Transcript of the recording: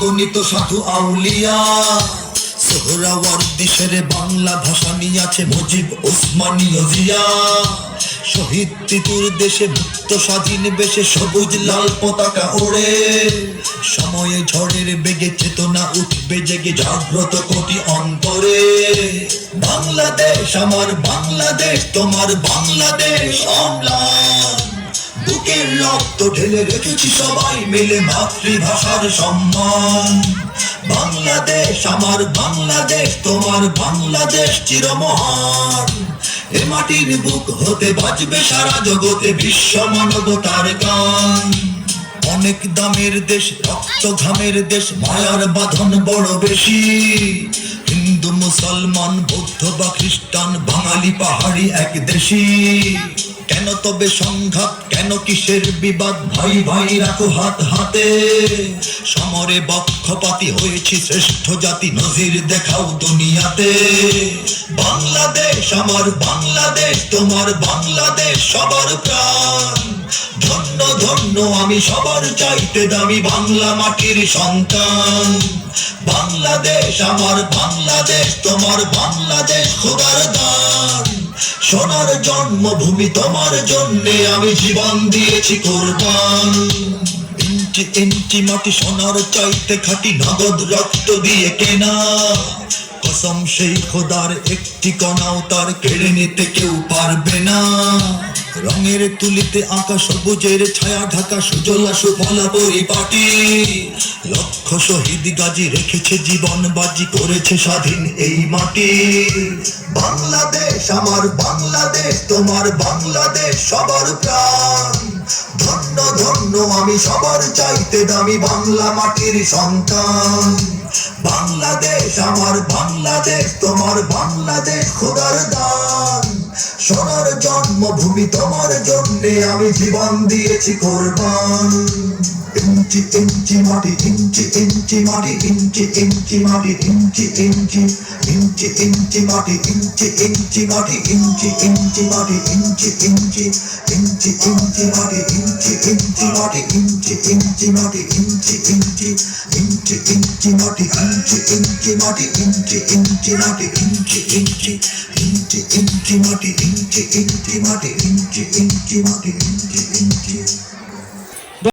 অগণিত সাধু আউলিয়া। সোহরাওয়ার্দী শেরে বাংলা ভাষা নিয়ে আছে মুজিব, ওসমানী, জিয়া। শহীদ তিতুর দেশে মুক্ত স্বাধীন বেশে সবুজ লাল পতাকা ওড়ে। সময়ে ঝড়ের বেগে চেতনা উঠবে জেগে জাগ্রত কোটি অন্তরে। বাংলাদেশ আমার বাংলাদেশ, তোমার বাংলাদেশ অম্লান। বুকের রক্ত ঢেলে রেখেছি সবাই মিলে মাতৃভাষার সম্মান। বাংলাদেশ আমার বাংলাদেশ, তোমার বাংলাদেশ চিরমহান। এ মাটির বুক হতে বাজবে সারা জগতে বিশ্ব মানবতার গান। অনেক দামের দেশ, রক্ত ঘামের দেশ, মায়ার বাঁধন বড় বেশি। হিন্দু মুসলমান বৌদ্ধ বা খ্রিস্টান, বাঙালি পাহাড়ি এক দেশি। কেন তবে সংঘাত, কেন কিসের বিবাদ, ভাই ভাই রাখো হাত হাতে। সমরে বক্ষপাতী হয়েছি শ্রেষ্ঠ জাতি, নজির দেখাও দুনিয়াতে। বাংলাদেশ আমার বাংলাদেশ, তোমার বাংলাদেশ সবার প্রাণ। ধন্য ধন্য আমি সবার চাইতে দামি বাংলা মাটির সন্তান। বাংলাদেশ আমার বাংলাদেশ, তোমার বাংলাদেশ খোদার দান। সোনার জন্মভূমি তোমার জন্যে আমি জীবন দিয়েছি কোরবান। ইঞ্চি ইঞ্চি মাটি সোনার চাইতে খাঁটি, নগদ রক্ত দিয়ে কেনা। কসম সেই খোদার, একটি কণাও তার কেড়ে নিতে কেউ পারবে না। রঙের তুলিতে আঁকা সবুজের ছায়া ঢাকা সুজলা সুফলা পরিপাটি। লক্ষ শহীদ গাজী রেখেছে জীবন বাজি, করেছে স্বাধীন এই মাটি। বাংলাদেশ আমার বাংলাদেশ, তোমার বাংলাদেশ সবার প্রাণ। ধন্য ধন্য আমি সবার চাইতে দামি বাংলা মাটির সন্তান। বাংলাদেশ আমার বাংলাদেশ, তোমার বাংলাদেশ খোদার দান। সোনার জন্মভূমি তোমার জন্যে আমি জীবন দিয়েছি কোরবান। ইঞ্চি ইঞ্চি মাটি, ইঞ্চি ইঞ্চি মাটি, ইঞ্চি ইঞ্চি মাটি, ইঞ্চি ইঞ্চি ইঞ্চি ইঞ্চি মাটি, ইঞ্চি ইঞ্চি মাটি, ইঞ্চি ইঞ্চি মাটি, ইঞ্চি ইঞ্চি ইঞ্চি ইঞ্চি মাটি, ইঞ্চি ইঞ্চি মাটি, ইঞ্চি ইঞ্চি মাটি, ইঞ্চি ইঞ্চি ইঞ্চি ইঞ্চি মাটি, ইঞ্চি ইঞ্চি মাটি, ইঞ্চি ইঞ্চি মাটি, ইঞ্চি ইঞ্চি ইঞ্চি ইঞ্চি মাটি, ইঞ্চি ইঞ্চি মাটি, ইঞ্চি ইঞ্চি মাটি, ইঞ্চি ইঞ্চি